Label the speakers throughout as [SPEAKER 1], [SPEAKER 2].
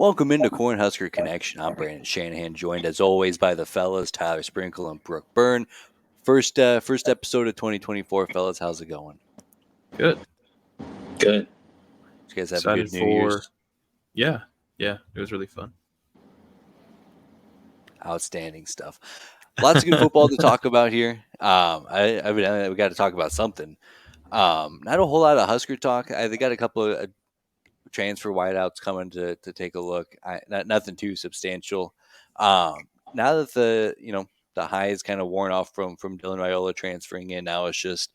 [SPEAKER 1] Welcome into Cornhusker Connection. I'm Brandon Shanahan, joined as always by the fellas, Tyler Sprinkle and Brooke Byrne. First episode of 2024, fellas. How's it going?
[SPEAKER 2] Good.
[SPEAKER 3] Good.
[SPEAKER 1] Did you guys have
[SPEAKER 2] Excited
[SPEAKER 1] a good New
[SPEAKER 2] for
[SPEAKER 1] Year's?
[SPEAKER 2] Yeah, it was really fun.
[SPEAKER 1] Outstanding stuff. Lots of good football to talk about here. Evidently we got to talk about something. Not a whole lot of Husker talk. They got a couple of transfer wideouts coming to take a look. Nothing too substantial. Now that the high is kind of worn off from Dylan Raiola transferring in, now it's just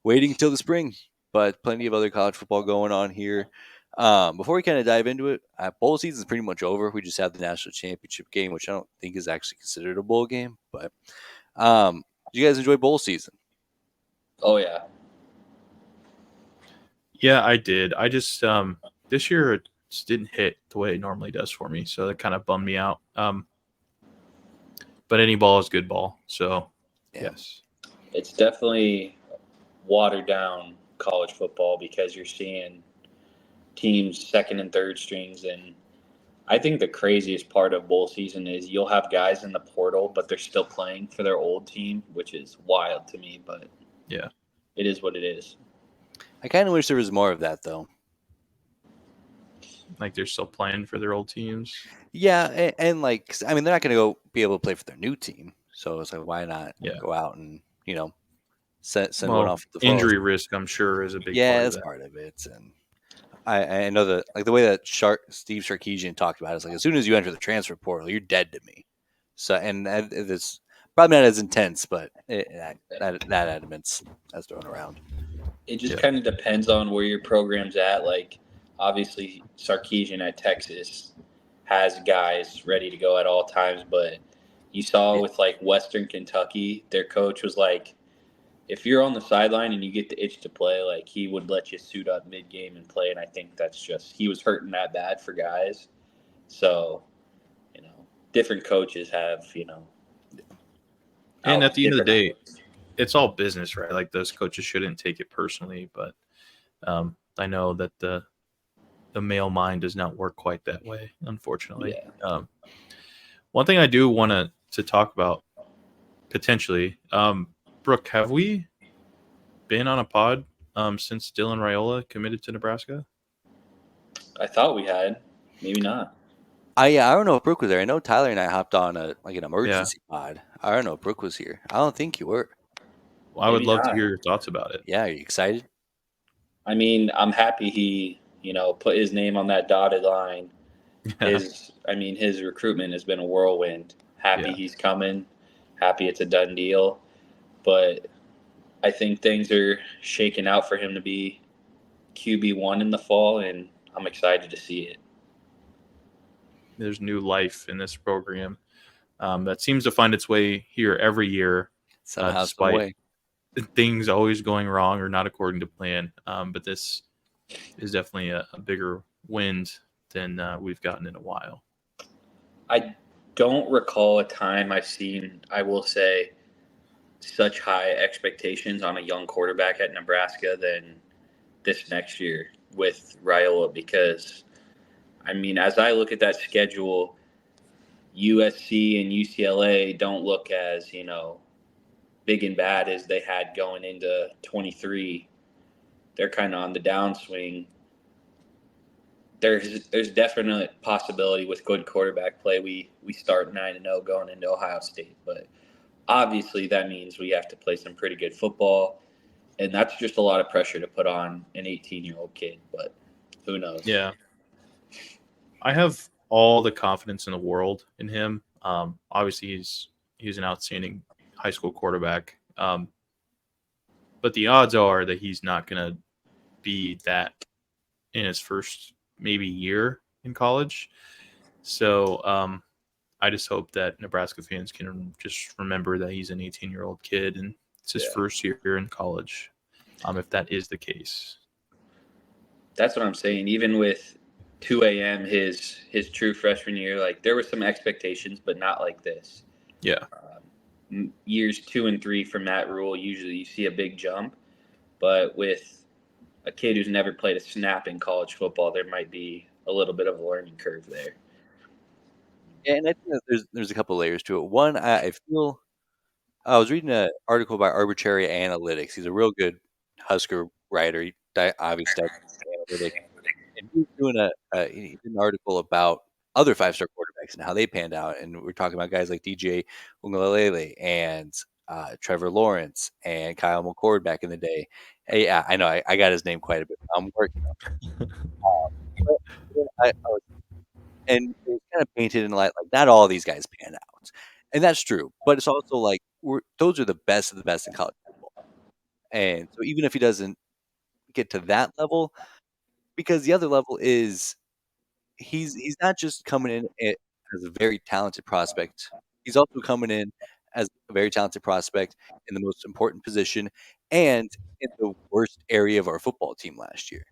[SPEAKER 1] waiting until the spring. But plenty of other college football going on here. Before we kind of dive into it, bowl season is pretty much over. We just have the national championship game, which I don't think is actually considered a bowl game. But did you guys enjoy bowl season?
[SPEAKER 3] Oh yeah.
[SPEAKER 2] Yeah, I did. I just this year it just didn't hit the way it normally does for me, so that kind of bummed me out. But any ball is good ball, so yes.
[SPEAKER 3] It's definitely watered down college football because you're seeing teams second and third strings, and I think the craziest part of bowl season is you'll have guys in the portal, but they're still playing for their old team, which is wild to me, but
[SPEAKER 2] yeah,
[SPEAKER 3] it is what it is.
[SPEAKER 1] I kind of wish there was more of that, though.
[SPEAKER 2] Like they're still playing for their old teams.
[SPEAKER 1] Yeah, and like, I mean, they're not going to go be able to play for their new team, so it's like, why not go out and send one off the
[SPEAKER 2] injury risk? I'm sure is a big part
[SPEAKER 1] that's
[SPEAKER 2] of that.
[SPEAKER 1] part of it, and I know that the way that Steve Sarkisian talked about it is like, as soon as you enter the transfer portal, you're dead to me. So, and it's probably not as intense, but that adamance that's thrown around.
[SPEAKER 3] It just kind of depends on where your program's at. Like, obviously, Sarkisian at Texas has guys ready to go at all times, but you saw with like Western Kentucky, their coach was like, if you're on the sideline and you get the itch to play, like he would let you suit up mid-game and play. And I think that's just he was hurting that bad for guys. So, different coaches have,
[SPEAKER 2] And at the end of the day, it's all business, right? Like those coaches shouldn't take it personally, but I know that the male mind does not work quite that way, unfortunately.
[SPEAKER 3] Yeah.
[SPEAKER 2] One thing I do want to talk about potentially, Brooke, have we been on a pod since Dylan Raiola committed to Nebraska?
[SPEAKER 3] I thought we had. Maybe not.
[SPEAKER 1] I don't know if Brooke was there. I know Tyler and I hopped on an emergency pod. I don't know if Brooke was here. I don't think you were.
[SPEAKER 2] Well, I would love to hear your thoughts about it.
[SPEAKER 1] Yeah, are you excited?
[SPEAKER 3] I mean, I'm happy he, put his name on that dotted line. His recruitment has been a whirlwind. Happy he's coming. Happy it's a done deal. But I think things are shaking out for him to be QB1 in the fall, and I'm excited to see it.
[SPEAKER 2] There's new life in this program that seems to find its way here every year, despite things always going wrong or not according to plan. But this is definitely a bigger wind than we've gotten in a while.
[SPEAKER 3] I don't recall a time I've seen, I will say, such high expectations on a young quarterback at Nebraska than this next year with Raiola, because as I look at that schedule, USC and UCLA don't look as, big and bad as they had going into 23. They're kind of on the downswing. There's definite possibility with good quarterback play. We start 9-0 going into Ohio State, but obviously that means we have to play some pretty good football, and that's just a lot of pressure to put on an 18-year-old kid, but who knows?
[SPEAKER 2] Yeah. I have all the confidence in the world in him. Obviously, he's an outstanding high school quarterback, but the odds are that he's not going to be that in his first maybe year in college. So I just hope that Nebraska fans can just remember that he's an 18-year-old kid and it's his first year in college, if that is the case.
[SPEAKER 3] That's what I'm saying. Even with 2 a.m., his true freshman year, like there were some expectations, but not like this.
[SPEAKER 2] Yeah.
[SPEAKER 3] Years 2 and 3 from Matt Rule, usually you see a big jump, but with a kid who's never played a snap in college football, there might be a little bit of a learning curve there.
[SPEAKER 1] Yeah, and I think that there's a couple layers to it. One, I feel I was reading an article by Arbitrary Analytics. He's a real good Husker writer. He obviously does analytics, and he was doing he did an article about other five-star quarterbacks and how they panned out. And we're talking about guys like DJ Ungalele and Trevor Lawrence and Kyle McCord back in the day. Hey, yeah, I know I got his name quite a bit. I'm working on it. But I was and it was kind of painted in light like not all these guys pan out, and that's true. But it's also like those are the best of the best in college football, and so even if he doesn't get to that level, because the other level is he's not just coming in as a very talented prospect. He's also coming in as a very talented prospect in the most important position and in the worst area of our football team last year.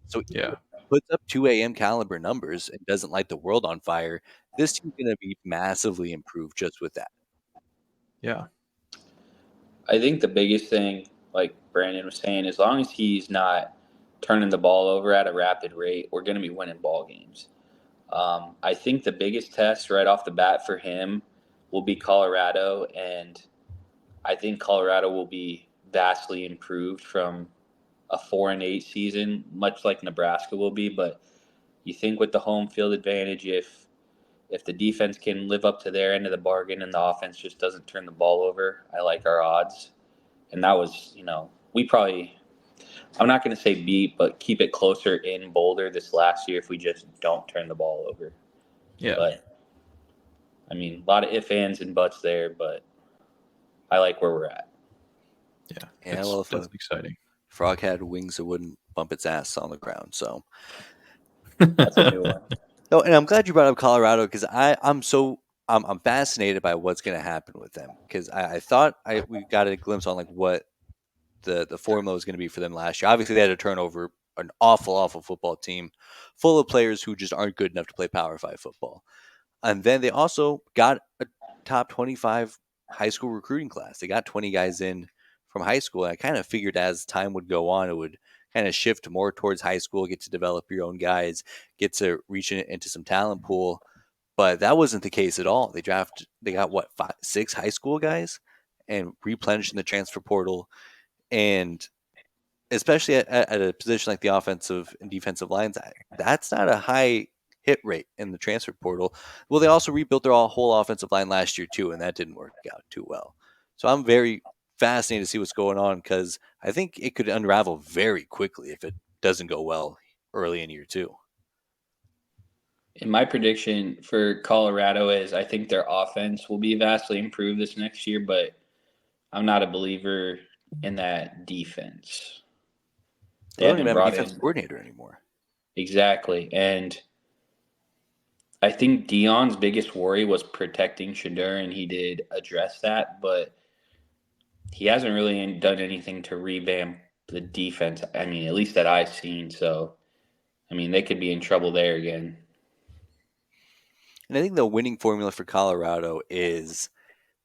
[SPEAKER 1] So even
[SPEAKER 2] Yeah.
[SPEAKER 1] if he puts up 2 AM caliber numbers and doesn't light the world on fire, this team's gonna be massively improved just with that.
[SPEAKER 2] Yeah.
[SPEAKER 3] I think the biggest thing, like Brandon was saying, as long as he's not turning the ball over at a rapid rate, we're going to be winning ball games. I think the biggest test right off the bat for him will be Colorado, and I think Colorado will be vastly improved from a 4-8 season, much like Nebraska will be. But you think with the home field advantage, if the defense can live up to their end of the bargain and the offense just doesn't turn the ball over, I like our odds. And that was, we probably, I'm not going to say beat, but keep it closer in Boulder this last year if we just don't turn the ball over.
[SPEAKER 2] Yeah.
[SPEAKER 3] But I mean, a lot of ifs, ands, and buts there, but I like where we're at.
[SPEAKER 2] Yeah.
[SPEAKER 1] Yeah,
[SPEAKER 2] It's
[SPEAKER 1] well, if a
[SPEAKER 2] definitely exciting.
[SPEAKER 1] frog had wings, it wouldn't bump its ass on the ground. So,
[SPEAKER 3] That's a new one.
[SPEAKER 1] no, and I'm glad you brought up Colorado because I'm fascinated by what's going to happen with them because I thought we got a glimpse on like what the formula was going to be for them last year. Obviously, they had to turn over an awful football team full of players who just aren't good enough to play Power Five football. And then they also got a top 25 high school recruiting class. They got 20 guys in from high school. And I kind of figured as time would go on, it would kind of shift more towards high school, get to develop your own guys, get to reach into some talent pool. But that wasn't the case at all. They got what, 6 high school guys and replenished in the transfer portal. And especially at a position like the offensive and defensive lines, that's not a high hit rate in the transfer portal. Well, they also rebuilt their whole offensive line last year too, and that didn't work out too well. So I'm very fascinated to see what's going on because I think it could unravel very quickly if it doesn't go well early in year 2.
[SPEAKER 3] And my prediction for Colorado is I think their offense will be vastly improved this next year, but I'm not a believer in that defense. They
[SPEAKER 1] They don't even
[SPEAKER 3] haven't
[SPEAKER 1] have a
[SPEAKER 3] brought
[SPEAKER 1] defensive
[SPEAKER 3] in
[SPEAKER 1] coordinator anymore.
[SPEAKER 3] exactly. And I think Dion's biggest worry was protecting Shadur, and he did address that, but he hasn't really done anything to revamp the defense. I mean, at least that I've seen. So, I mean, they could be in trouble there again.
[SPEAKER 1] And I think the winning formula for Colorado is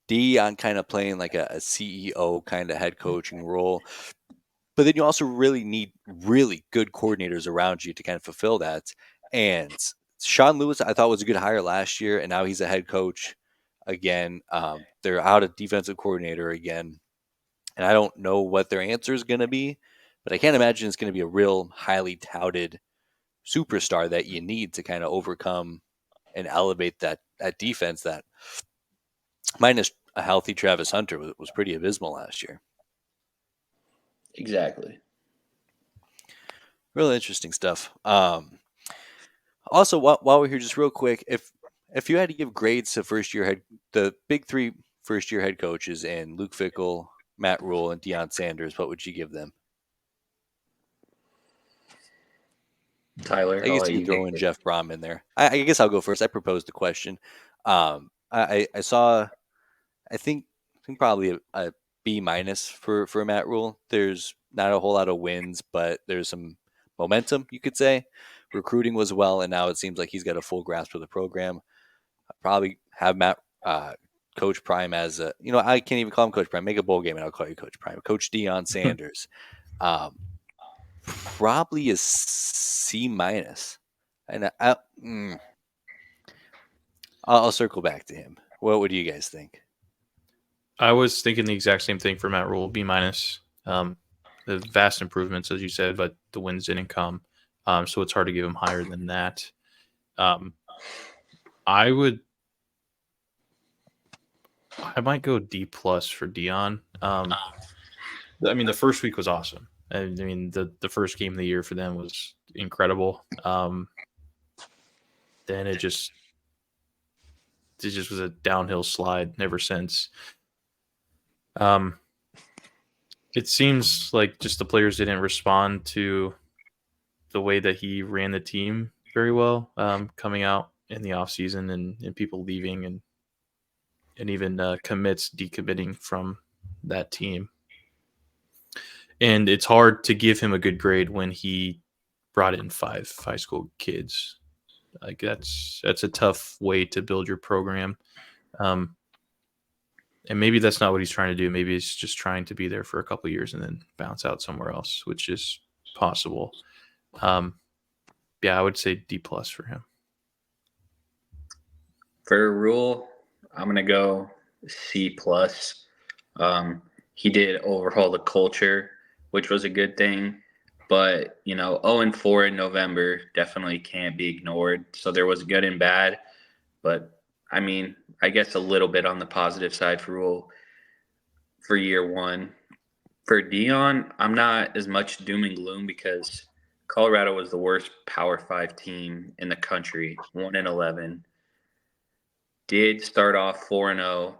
[SPEAKER 1] Dion kind of playing like a CEO kind of head coaching role. But then you also really need really good coordinators around you to kind of fulfill that. And Sean Lewis, I thought was a good hire last year, and now he's a head coach again. They're out a defensive coordinator again, and I don't know what their answer is going to be, but I can't imagine it's going to be a real highly touted superstar that you need to kind of overcome and elevate that defense that minus a healthy Travis Hunter was pretty abysmal last year.
[SPEAKER 3] Exactly.
[SPEAKER 1] Really interesting stuff. Also, while we're here, just real quick, if you had to give grades to the big 3 first year head coaches and Luke Fickell, Matt Rule, and Deion Sanders, what would you give them?
[SPEAKER 3] Tyler,
[SPEAKER 1] I
[SPEAKER 3] I'll
[SPEAKER 1] guess
[SPEAKER 3] let
[SPEAKER 1] you could
[SPEAKER 3] you
[SPEAKER 1] throw
[SPEAKER 3] take
[SPEAKER 1] in
[SPEAKER 3] it.
[SPEAKER 1] Jeff Brom in there. I guess I'll go first. I proposed the question. I saw, I think probably a B minus for Matt Rule. There's not a whole lot of wins, but there's some momentum, you could say. Recruiting was well, and now it seems like he's got a full grasp of the program. I'd probably have Matt Coach Prime as I can't even call him Coach Prime. Make a bowl game, and I'll call you Coach Prime. Coach Deion Sanders, probably a C minus. And I'll circle back to him. What do you guys think?
[SPEAKER 2] I was thinking the exact same thing for Matt Rule, B minus. The vast improvements, as you said, but the wins didn't come. So it's hard to give him higher than that. I might go D plus for Dion. I mean, the first week was awesome. I mean, the first game of the year for them was incredible. Then it just was a downhill slide ever since. It seems like just the players didn't respond to the way that he ran the team very well, coming out in the offseason and people leaving and even commits decommitting from that team. And it's hard to give him a good grade when he brought in five high school kids. Like that's a tough way to build your program. And maybe that's not what he's trying to do. Maybe he's just trying to be there for a couple of years and then bounce out somewhere else, which is possible. Yeah, I would say D plus for him.
[SPEAKER 3] For Rule, I'm gonna go C plus. He did overhaul the culture, which was a good thing. But 0-4 in November definitely can't be ignored. So there was good and bad. But I mean, I guess a little bit on the positive side for Rule for year one. For Dion, I'm not as much doom and gloom because Colorado was the worst Power Five team in the country, 1-11. Did start off 4-0,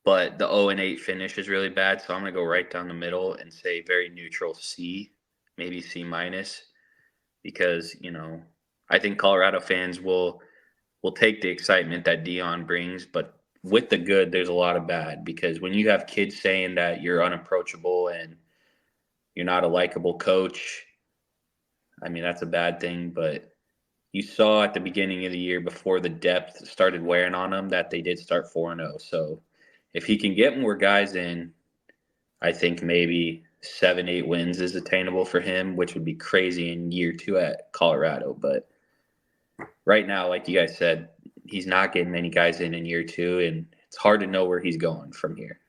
[SPEAKER 3] but the 0-8 finish is really bad. So I'm gonna go right down the middle and say very neutral C, maybe C minus, because I think Colorado fans will take the excitement that Dion brings, but with the good, there's a lot of bad because when you have kids saying that you're unapproachable and you're not a likable coach, I mean that's a bad thing. But you saw at the beginning of the year before the depth started wearing on them that they did start 4-0. So if he can get more guys in, I think maybe 7-8 wins is attainable for him, which would be crazy in year two at Colorado. But right now, like you guys said, he's not getting many guys in year two, and it's hard to know where he's going from here.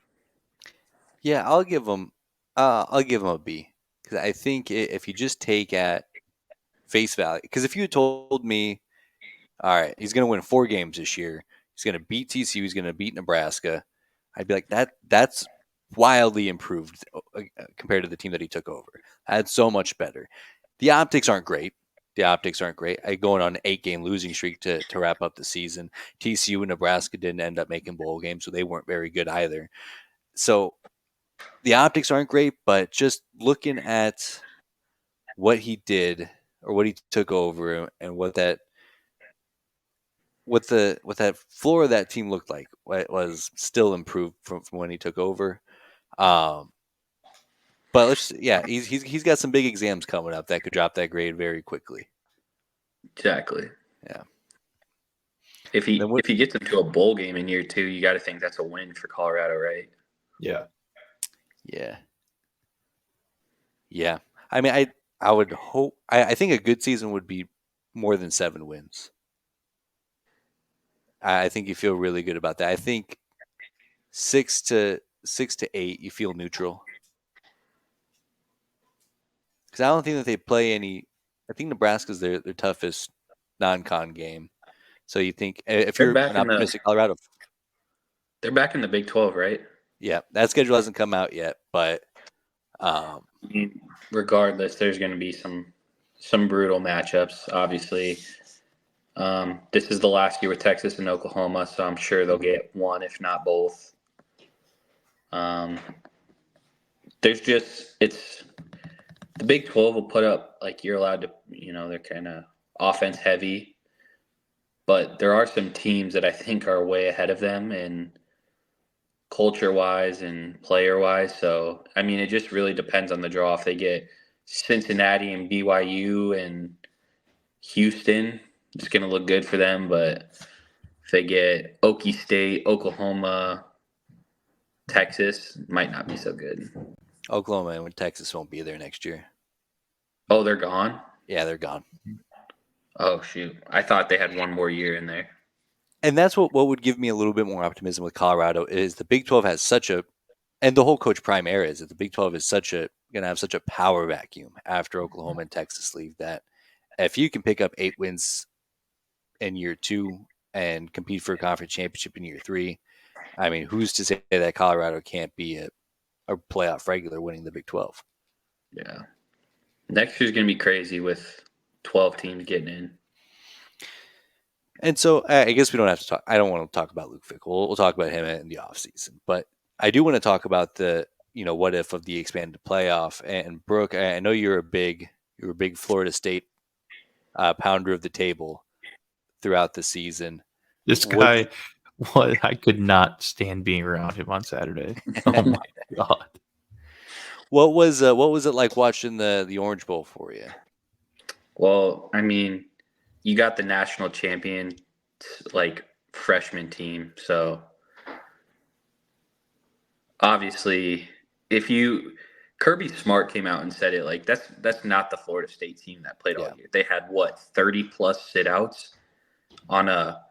[SPEAKER 1] Yeah, I'll give him a B because I think if you just take at face value, because if you had told me, all right, he's going to win 4 games this year, he's going to beat TCU, he's going to beat Nebraska, I'd be like that's wildly improved compared to the team that he took over. That's so much better. The optics aren't great. I going on an 8-game losing streak to wrap up the season. TCU and Nebraska didn't end up making bowl games, so they weren't very good either. So the optics aren't great, but just looking at what he did or what he took over and what that floor of that team looked like was still improved from when he took over. But he's got some big exams coming up that could drop that grade very quickly.
[SPEAKER 3] Exactly.
[SPEAKER 1] Yeah.
[SPEAKER 3] If he gets into a bowl game in year two, you got to think that's a win for Colorado, right?
[SPEAKER 2] Yeah.
[SPEAKER 1] Yeah. Yeah. I mean, I would hope. I think a good season would be more than 7 wins. I think you feel really good about that. I think 6 to 8, you feel neutral because I don't think that they play any. I think Nebraska's their toughest non-con game. So you think if
[SPEAKER 3] They're
[SPEAKER 1] you're
[SPEAKER 3] back
[SPEAKER 1] an
[SPEAKER 3] in the
[SPEAKER 1] optimistic Colorado,
[SPEAKER 3] they're back in the Big 12, right?
[SPEAKER 1] yeah, that schedule hasn't come out yet, but
[SPEAKER 3] I mean, regardless, there's going to be some brutal matchups. Obviously, this is the last year with Texas and Oklahoma, so I'm sure they'll get one, if not both. There's just it's the Big 12 will put up like you're allowed to. They're kind of offense heavy, but there are some teams that I think are way ahead of them and culture wise and player wise. So I mean, it just really depends on the draw. If they get Cincinnati and BYU and Houston, it's going to look good for them. But if they get Okie State, Oklahoma, Texas, might not be so good.
[SPEAKER 1] Oklahoma and Texas won't be there next year.
[SPEAKER 3] Oh, they're gone?
[SPEAKER 1] Yeah, they're gone.
[SPEAKER 3] Oh shoot! I thought they had one more year in there.
[SPEAKER 1] And that's what would give me a little bit more optimism with Colorado is the Big 12 has such a, and the whole Coach Prime era is that the Big 12 is going to have such a power vacuum after Oklahoma and Texas leave that if you can pick up 8 wins in year 2 and compete for a conference championship in year 3, I mean, who's to say that Colorado can't be a playoff regular winning the Big 12?
[SPEAKER 3] Yeah. Next year's gonna be crazy with 12 teams getting in.
[SPEAKER 1] And so I guess we don't have to talk. I don't want to talk about Luke Fickell. We'll talk about him in the offseason. But I do want to talk about the, what if of the expanded playoff. And Brooke, I know you're a big Florida State pounder of the table throughout the season.
[SPEAKER 2] This
[SPEAKER 1] What?
[SPEAKER 2] guy, what I could not stand being around him on Saturday. Oh my god!
[SPEAKER 1] What was it like watching the Orange Bowl for you?
[SPEAKER 3] Well, I mean, you got the national champion, like freshman team. So obviously, if you Kirby Smart came out and said it like that's not the Florida State team that played all
[SPEAKER 1] Yeah.
[SPEAKER 3] year. They had what 30 plus sit outs on a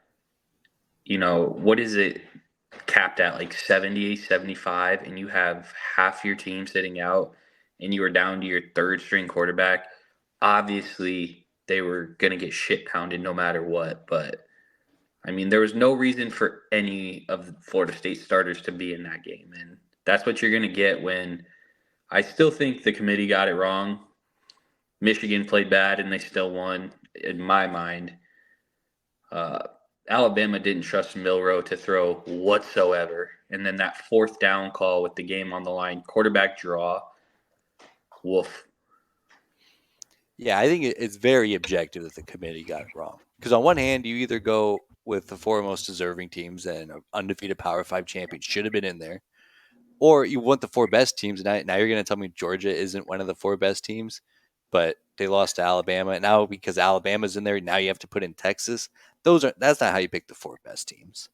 [SPEAKER 3] what is it capped at like 70, 75, and you have half your team sitting out and you were down to your third string quarterback. Obviously, they were going to get shit pounded no matter what. But, I mean, there was no reason for any of the Florida State starters to be in that game. And that's what you're going to get when I still think the committee got it wrong. Michigan played bad and they still won, in my mind. Alabama didn't trust Milroe to throw whatsoever. And then that fourth down call with the game on the line, quarterback draw, woof.
[SPEAKER 1] Yeah, I think it's very objective that the committee got it wrong. Because on one hand, you either go with the four most deserving teams and an undefeated Power Five champion should have been in there, or you want the four best teams. And now you're going to tell me Georgia isn't one of the four best teams, but they lost to Alabama. Now because Alabama's in there, now you have to put in Texas. That's not how you pick the four best teams.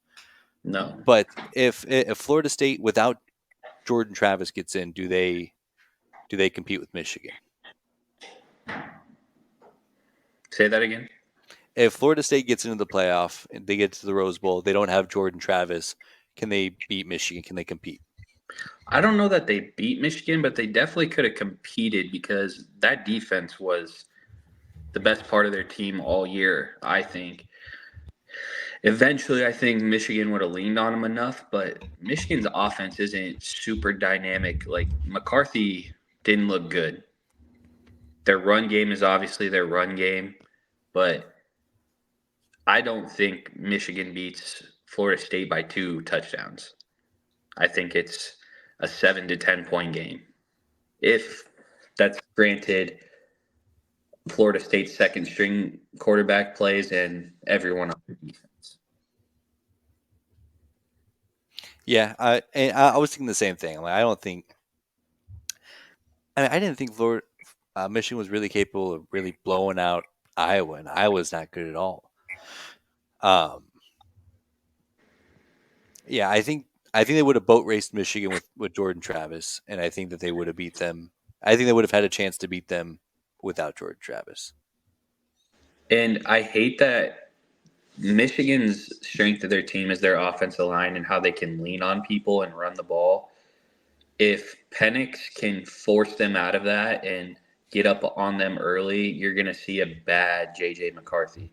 [SPEAKER 3] No.
[SPEAKER 1] But if Florida State without Jordan Travis gets in, do they compete with Michigan?
[SPEAKER 3] Say that again.
[SPEAKER 1] If Florida State gets into the playoff and they get to the Rose Bowl, they don't have Jordan Travis. Can they beat Michigan? Can they compete?
[SPEAKER 3] I don't know that they beat Michigan, but they definitely could have competed because that defense was the best part of their team all year, I think. Eventually, I think Michigan would have leaned on them enough, but Michigan's offense isn't super dynamic. Like McCarthy didn't look good. Their run game is obviously their run game, but I don't think Michigan beats Florida State by 2 touchdowns. I think it's a 7 to 10 point game. If that's granted, Florida State's second string quarterback plays and everyone on the defense.
[SPEAKER 1] Yeah, I was thinking the same thing. Like, I don't think. I didn't think Michigan was really capable of really blowing out Iowa, and Iowa's not good at all. Yeah, I think they would have boat raced Michigan with Jordan Travis, and I think that they would have beat them. I think they would have had a chance to beat them without Jordan Travis.
[SPEAKER 3] And I hate that Michigan's strength of their team is their offensive line and how they can lean on people and run the ball. If Penix can force them out of that and get up on them early, you're going to see a bad J.J. McCarthy.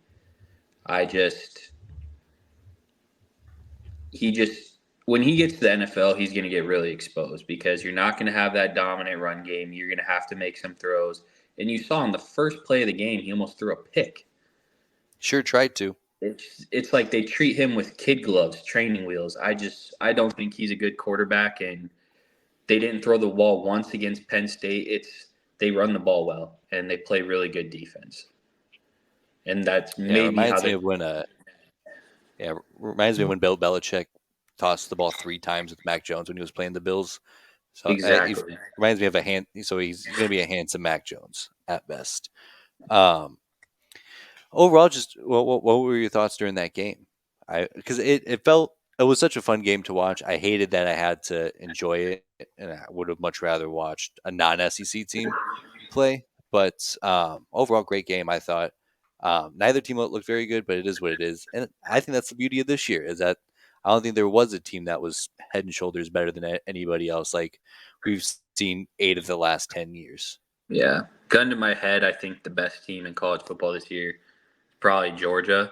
[SPEAKER 3] When he gets to the NFL, he's going to get really exposed because you're not going to have that dominant run game. You're going to have to make some throws. And you saw in the first play of the game, he almost threw a pick.
[SPEAKER 1] Sure tried to.
[SPEAKER 3] It's like they treat him with kid gloves, training wheels. I don't think he's a good quarterback, and they didn't throw the ball once against Penn State. They run the ball well and they play really good defense, and that's
[SPEAKER 1] Yeah,
[SPEAKER 3] maybe how they.
[SPEAKER 1] reminds me of when Bill Belichick tossed the ball 3 times with Mac Jones when he was playing the Bills. So it
[SPEAKER 3] Exactly.
[SPEAKER 1] reminds me of a hand. So he's going to be a handsome Mac Jones at best. Overall, just what were your thoughts during that game? Because it was such a fun game to watch. I hated that I had to enjoy it, and I would have much rather watched a non-SEC team play. But overall, great game. I thought Neither team looked very good, but it is what it is. And I think that's the beauty of this year is that I don't think there was a team that was head and shoulders better than anybody else. Like we've seen 8 of the last 10 years.
[SPEAKER 3] Yeah. Gun to my head, I think the best team in college football this year is probably Georgia.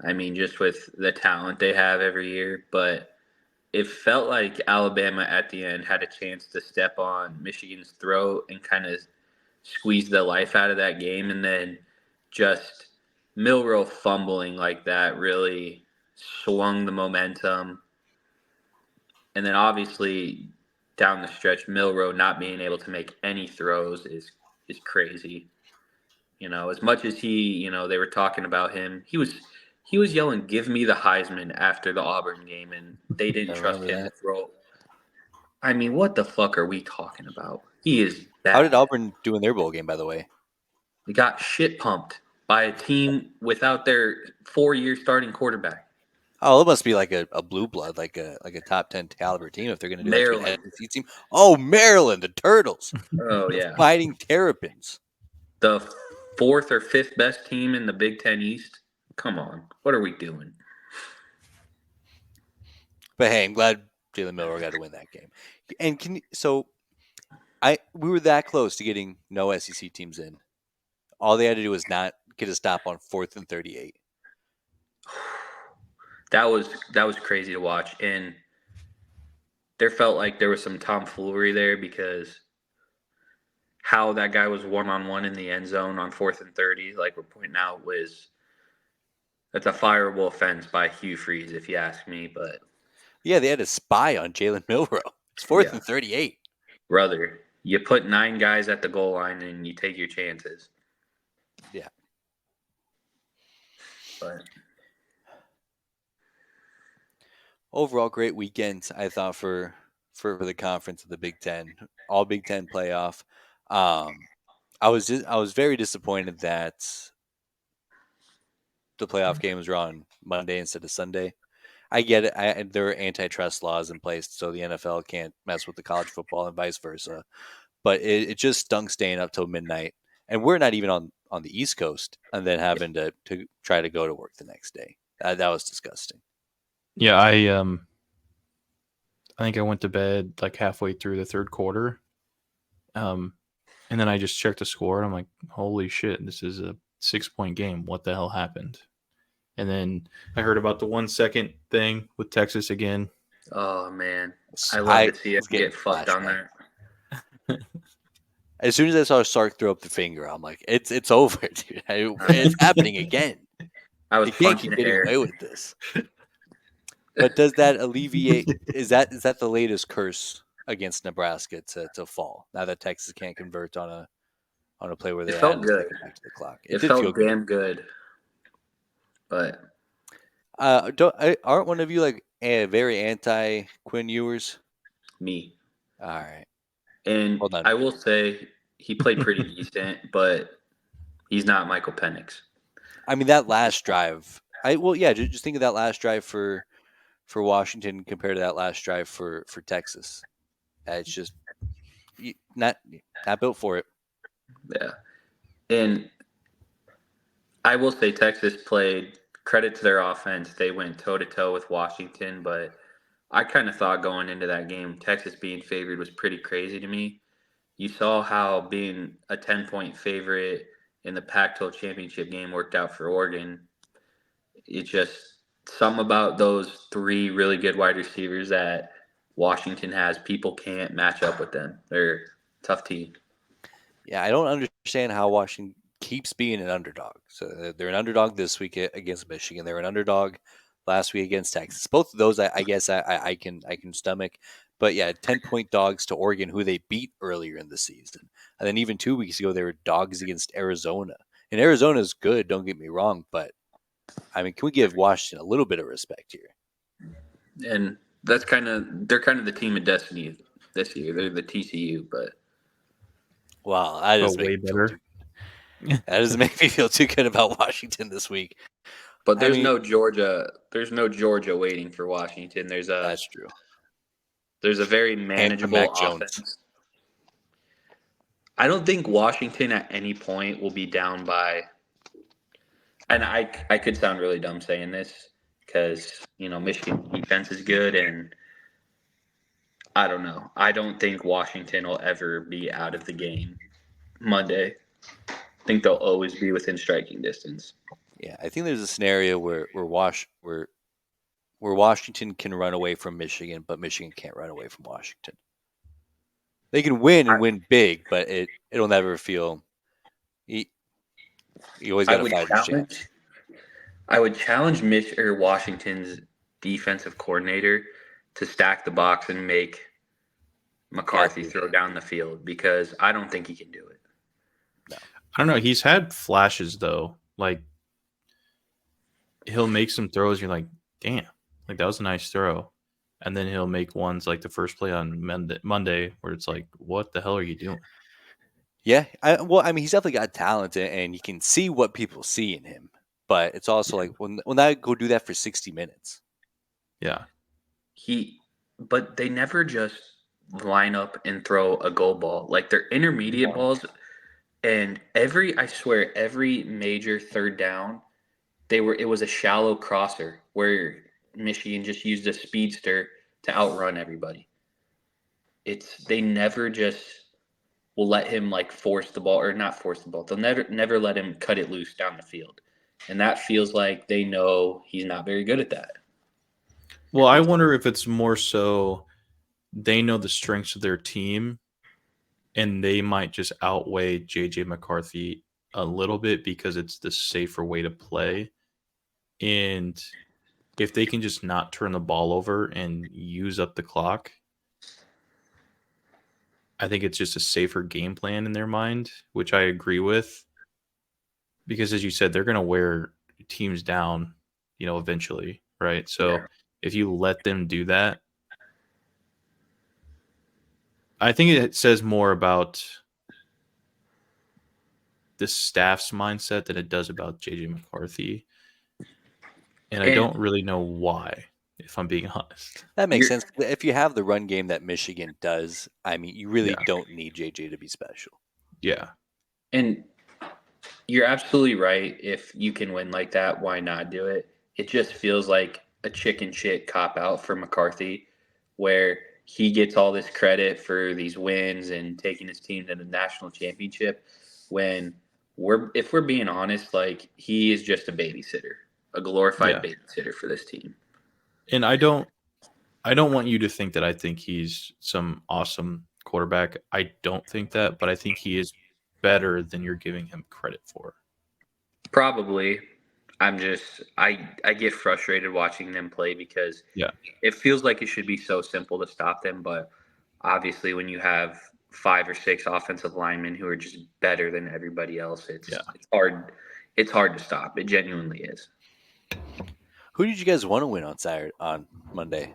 [SPEAKER 3] I mean, just with the talent they have every year. But it felt like Alabama at the end had a chance to step on Michigan's throat and kind of squeeze the life out of that game. And then just Milroe fumbling like that really swung the momentum. And then obviously down the stretch, Milroe not being able to make any throws is crazy. You know, as much as they were talking about him, he was yelling, "Give me the Heisman" after the Auburn game, and they didn't
[SPEAKER 1] I
[SPEAKER 3] trust
[SPEAKER 1] remember
[SPEAKER 3] him to
[SPEAKER 1] that.
[SPEAKER 3] throw. I mean, what the fuck are we talking about? He is
[SPEAKER 1] How did
[SPEAKER 3] bad.
[SPEAKER 1] Auburn do in their bowl game, by the way?
[SPEAKER 3] They got shit pumped by a team without their 4-year starting quarterback.
[SPEAKER 1] Oh, it must be like a blue blood, like a top 10 caliber team if they're going to do that to an
[SPEAKER 3] Maryland.
[SPEAKER 1] SEC team. Oh, Maryland, the Turtles,
[SPEAKER 3] Oh
[SPEAKER 1] the
[SPEAKER 3] yeah,
[SPEAKER 1] Fighting Terrapins.
[SPEAKER 3] the fourth or fifth best team in the Big Ten East. Come on, what are we doing?
[SPEAKER 1] But hey, I'm glad Jalen Miller got to win that game. And we were that close to getting no SEC teams in. All they had to do was not get a stop on 4th and 38.
[SPEAKER 3] That was crazy to watch, and there felt like there was some tomfoolery there because how that guy was 1-on-1 in the end zone on 4th and 30, like we're pointing out, that's a fireable offense by Hugh Freeze, if you ask me. But
[SPEAKER 1] Yeah, they had a spy on Jalen Milroe. It's 4th and 38.
[SPEAKER 3] brother, you put 9 guys at the goal line and you take your chances.
[SPEAKER 1] Yeah.
[SPEAKER 3] But
[SPEAKER 1] overall, great weekend, I thought, for the conference of the Big Ten, all Big Ten playoff. I was very disappointed that the playoff games were on Monday instead of Sunday. I get it. There are antitrust laws in place, so the NFL can't mess with the college football and vice versa. But it just stunk staying up till midnight, and we're not even on the East Coast, and then having to try to go to work the next day. That was disgusting.
[SPEAKER 2] Yeah, I think I went to bed like halfway through the third quarter. And then I just checked the score and I'm like, holy shit, this is a 6-point game. What the hell happened? And then I heard about the 1 second thing with Texas again.
[SPEAKER 3] oh man, I love to see it get fucked on
[SPEAKER 1] flashback.
[SPEAKER 3] there.
[SPEAKER 1] As soon as I saw Sark throw up the finger, I'm like, it's over, dude. It's happening again.
[SPEAKER 3] I was
[SPEAKER 1] You can't
[SPEAKER 3] punching
[SPEAKER 1] keep getting
[SPEAKER 3] air.
[SPEAKER 1] away with this. But does that alleviate? Is that the latest curse against Nebraska to fall? Now that Texas can't convert on a play where they
[SPEAKER 3] It
[SPEAKER 1] had
[SPEAKER 3] felt
[SPEAKER 1] to
[SPEAKER 3] good.
[SPEAKER 1] take it back to the clock.
[SPEAKER 3] It
[SPEAKER 1] did feel
[SPEAKER 3] felt damn good. But
[SPEAKER 1] aren't one of you like very anti Quinn Ewers?
[SPEAKER 3] me.
[SPEAKER 1] All right,
[SPEAKER 3] And
[SPEAKER 1] hold on.
[SPEAKER 3] I will say he played pretty decent, but he's not Michael Penix.
[SPEAKER 1] I mean that last drive. Just think of that last drive for Washington compared to that last drive for Texas. It's just not built for it.
[SPEAKER 3] Yeah. And I will say Texas played, credit to their offense, they went toe-to-toe with Washington, but I kind of thought going into that game, Texas being favored was pretty crazy to me. You saw how being a 10-point favorite in the Pac-12 championship game worked out for Oregon. It's just some about those 3 really good wide receivers that Washington has. People can't match up with them. They're a tough team.
[SPEAKER 1] Yeah, I don't understand how Washington keeps being an underdog. So they're an underdog this week against Michigan. They're an underdog last week against Texas. Both of those, I guess, I can stomach. But yeah, 10-point dogs to Oregon, who they beat earlier in the season, and then even 2 weeks ago they were dogs against Arizona. And Arizona's good, don't get me wrong, but I mean, can we give Washington a little bit of respect here?
[SPEAKER 3] And they're kind of the team of destiny this year. They're the TCU, but
[SPEAKER 1] Wow, that doesn't
[SPEAKER 2] way
[SPEAKER 1] make me feel
[SPEAKER 2] better.
[SPEAKER 1] that doesn't make me feel too good about Washington this week.
[SPEAKER 3] but there's no Georgia. There's no Georgia waiting for Washington.
[SPEAKER 1] That's true.
[SPEAKER 3] There's a very
[SPEAKER 1] And
[SPEAKER 3] manageable
[SPEAKER 1] Mac Jones.
[SPEAKER 3] offense. I don't think Washington at any point will be down by And I could sound really dumb saying this because Michigan defense is good, and I don't know. I don't think Washington will ever be out of the game Monday. I think they'll always be within striking distance.
[SPEAKER 1] Yeah, I think there's a scenario where Washington can run away from Michigan, but Michigan can't run away from Washington. They can win and win big, but it'll never feel. You always
[SPEAKER 3] I
[SPEAKER 1] got a
[SPEAKER 3] would
[SPEAKER 1] fighter's chance.
[SPEAKER 3] challenge. I would challenge Washington's defensive coordinator to stack the box and make McCarthy throw down the field because I don't think he can do it.
[SPEAKER 1] No.
[SPEAKER 2] I don't know. He's had flashes though. Like he'll make some throws. You're like, damn, like that was a nice throw. And then he'll make ones like the first play on Monday where it's like, what the hell are you doing?
[SPEAKER 1] Yeah, I mean, he's definitely got talent, and you can see what people see in him. But it's also like when I go do that for 60 minutes.
[SPEAKER 2] Yeah.
[SPEAKER 3] But they never just line up and throw a goal ball. Like they're intermediate balls, and I swear, every major third down, it was a shallow crosser where Michigan just used a speedster to outrun everybody. They never just will let him like force the ball or not force the ball. They'll never let him cut it loose down the field. And that feels like they know he's not very good at that.
[SPEAKER 2] Well, I wonder if it's more so they know the strengths of their team and they might just outweigh JJ McCarthy a little bit because it's the safer way to play. And if they can just not turn the ball over and use up the clock, I think it's just a safer game plan in their mind, which I agree with. Because as you said, they're going to wear teams down, eventually, right? So if you let them do that, I think it says more about the staff's mindset than it does about JJ McCarthy. And I don't really know why, if I'm being honest.
[SPEAKER 1] That makes sense. If you have the run game that Michigan does, I mean, you really don't need JJ to be special.
[SPEAKER 2] Yeah.
[SPEAKER 3] And you're absolutely right. If you can win like that, why not do it? It just feels like a chicken shit cop out for McCarthy, where he gets all this credit for these wins and taking his team to the national championship. When if we're being honest, like he is just a babysitter, a glorified babysitter for this team.
[SPEAKER 2] And I don't want you to think that I think he's some awesome quarterback. I don't think that, but I think he is better than you're giving him credit for.
[SPEAKER 3] Probably. I get frustrated watching them play because it feels like it should be so simple to stop them, but obviously when you have 5 or 6 offensive linemen who are just better than everybody else, it's hard to stop. It genuinely is.
[SPEAKER 1] Who did you guys want to win on Monday?